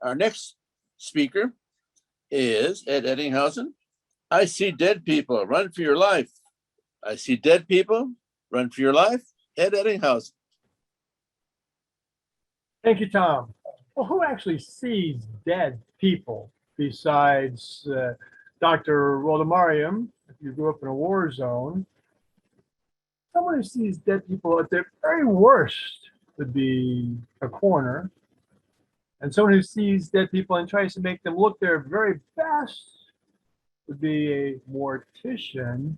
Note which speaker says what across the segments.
Speaker 1: Our next speaker is Ed Ettinghausen. I see dead people, run for your life. I see dead people, run for your life. Ed Ettinghausen.
Speaker 2: Thank you, Tom. Well, who actually sees dead people besides Dr. Rodamariam? If you grew up in a war zone, someone who sees dead people at their very worst would be a coroner, and someone who sees dead people and tries to make them look their very best would be a mortician.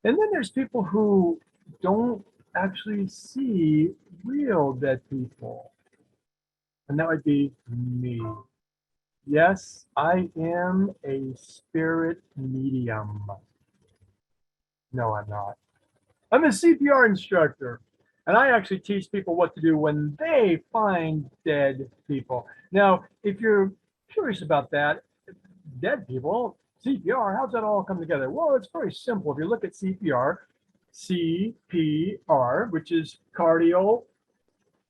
Speaker 2: And then there's people who don't actually see real dead people, and that would be me. Yes, I am a spirit medium. No, I'm not. I'm a CPR instructor, and I actually teach people what to do when they find dead people. Now, if you're curious about that, dead people, CPR, how's that all come together? Well, it's very simple. If you look at CPR, CPR, which is cardio,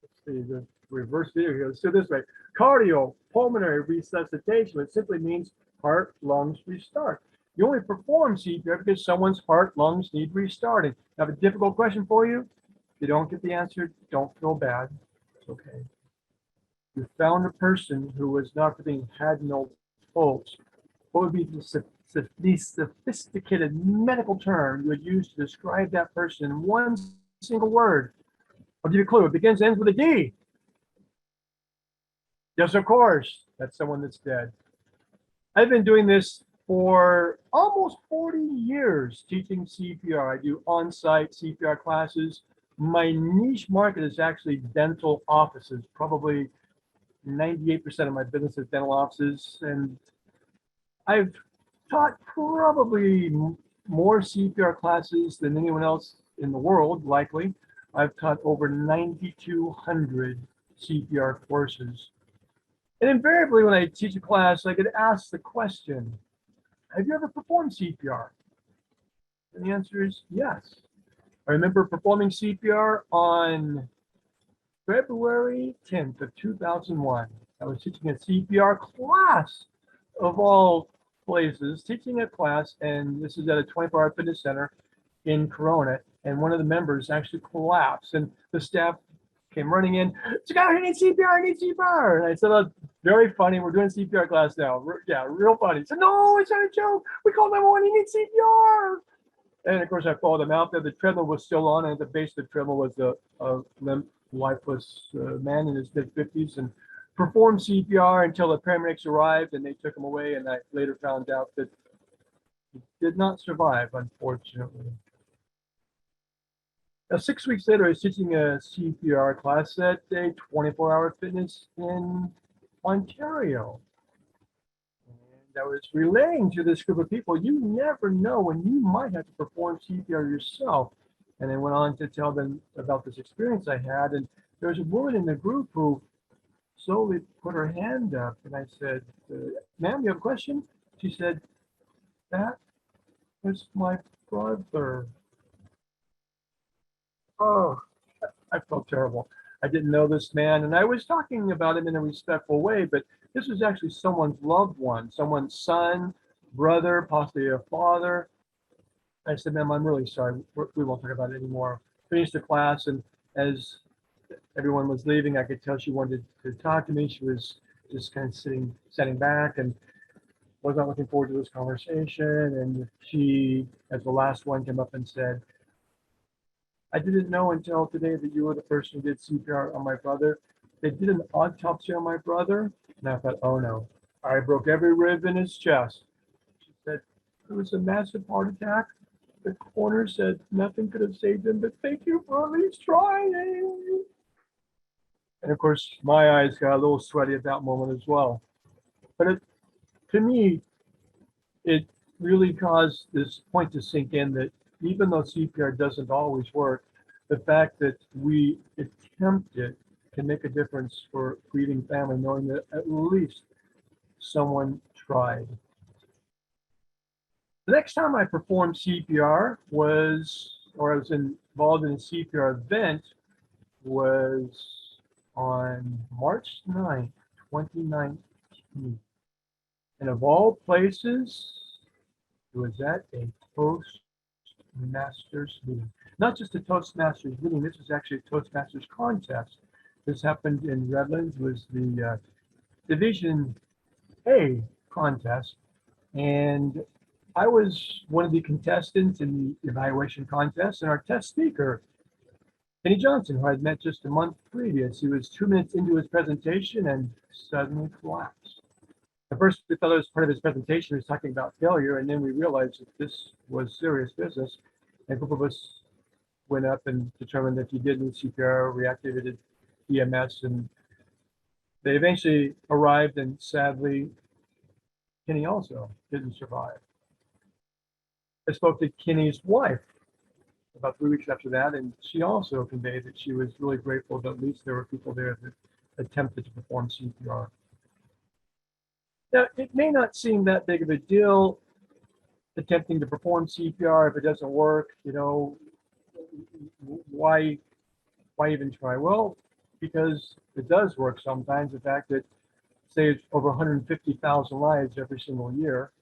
Speaker 2: let's see, the reverse video here, let's do it this way. Cardiopulmonary resuscitation, it simply means heart, lungs restart. You only perform CPR because someone's heart, lungs need restarting. I have a difficult question for you. If you don't get the answer, don't feel bad. It's okay. You found a person who was not being had no pulse. What would be the sophisticated medical term you would use to describe that person in one single word? I'll give you a clue. It begins and ends with a D. Yes, of course. That's someone that's dead. I've been doing this for almost 40 years teaching CPR. I do on-site CPR classes. My niche market is actually dental offices. Probably 98% of my business is dental offices. And I've taught probably more CPR classes than anyone else in the world, likely. I've taught over 9,200 CPR courses. And invariably, when I teach a class, I get asked the question, have you ever performed CPR? And the answer is yes. I remember performing CPR on February 10th of 2001. I was teaching a CPR class of all places, teaching a class, and this is at a 24-hour fitness center in Corona, and one of the members actually collapsed, and the staff came running in. I need CPR, I need CPR. And I said, oh, very funny, we're doing CPR class now. Yeah, real funny. He said, no, it's not a joke. We called 911, you need CPR. And of course, I followed them out there. The treadmill was still on, and at the base of the treadmill was a limp, lifeless man in his mid-50s, and performed CPR until the paramedics arrived, and they took him away, and I later found out that he did not survive, unfortunately. Now, 6 weeks later, I was teaching a CPR class at a 24-hour fitness in Ontario. And I was relaying to this group of people, you never know when you might have to perform CPR yourself. And I went on to tell them about this experience I had. And there was a woman in the group who slowly put her hand up. And I said, ma'am, you have a question? She said, that was my brother. Oh, I felt terrible. I didn't know this man, and I was talking about him in a respectful way, but this was actually someone's loved one, someone's son, brother, possibly a father. I said, ma'am, I'm really sorry. We won't talk about it anymore. Finished the class, and as everyone was leaving, I could tell she wanted to talk to me. She was just kind of sitting back and was not looking forward to this conversation. And she, as the last one, came up and said, I didn't know until today that you were the person who did CPR on my brother. They did an autopsy on my brother, and I thought, oh no, I broke every rib in his chest. She said, it was a massive heart attack. The coroner said nothing could have saved him, but thank you for at least trying. And of course, my eyes got a little sweaty at that moment as well. But to me, it really caused this point to sink in that even though CPR doesn't always work, the fact that we attempt it can make a difference for grieving family, knowing that at least someone tried. The next time I performed CPR I was involved in a CPR event, was on March 9th, 2019. And of all places, it was at a Toastmasters meeting. Not just a Toastmasters meeting, this was actually a Toastmasters contest. This happened in Redlands, was the Division A contest. And I was one of the contestants in the evaluation contest, and our test speaker, Kenny Johnson, who I'd met just a month previous, he was 2 minutes into his presentation and suddenly collapsed. At first, we thought it was part of his presentation. He was talking about failure, and then we realized that this was serious business. And a group of us went up and determined that he did need CPR, reactivated EMS, and they eventually arrived, and sadly, Kenny also didn't survive. I spoke to Kenny's wife about 3 weeks after that, and she also conveyed that she was really grateful that at least there were people there that attempted to perform CPR. Now, it may not seem that big of a deal attempting to perform CPR if it doesn't work. You know, why even try? Well, because it does work sometimes. In fact, it saves over 150,000 lives every single year.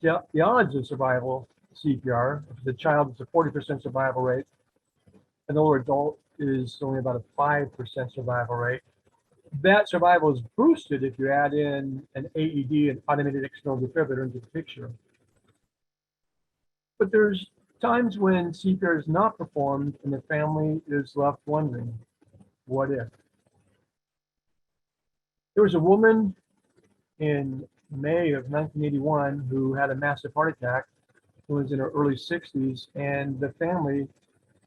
Speaker 2: The odds of survival CPR, if the child is a 40% survival rate, an older adult is only about a 5% survival rate. That survival is boosted if you add in an AED, an automated external defibrillator, into the picture. But there's times when CPR is not performed and the family is left wondering, what if? There was a woman in May of 1981 who had a massive heart attack, who was in her early 60s, and the family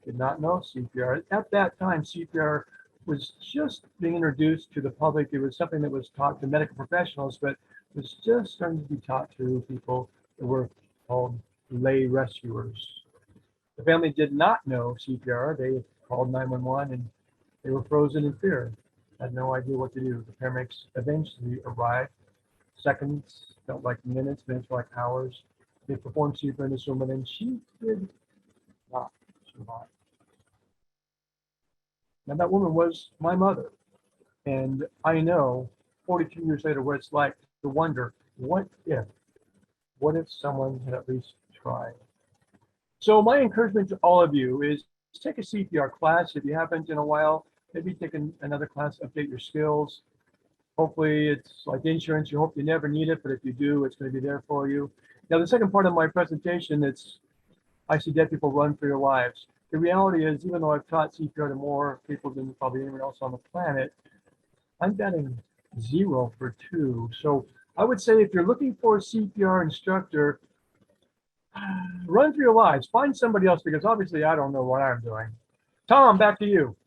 Speaker 2: did not know CPR. At that time, CPR was just being introduced to the public. It was something that was taught to medical professionals, but was just starting to be taught to people that were called lay rescuers. The family did not know CPR. They called 911 and they were frozen in fear, had no idea what to do. The paramedics eventually arrived. Seconds felt like minutes, minutes felt like hours. They performed CPR in this woman, and she did not survive. Now, that woman was my mother, and I know 42 years later what it's like to wonder, what if someone had at least tried? So my encouragement to all of you is take a CPR class. If you haven't in a while, maybe take another class, update your skills. Hopefully it's like insurance. You hope you never need it, but if you do, it's going to be there for you. Now, the second part of my presentation, I see dead people run for your lives. The reality is, even though I've taught CPR to more people than probably anyone else on the planet, I'm betting 0 for 2. So I would say if you're looking for a CPR instructor, run for your lives. Find somebody else, because obviously I don't know what I'm doing. Tom, back to you.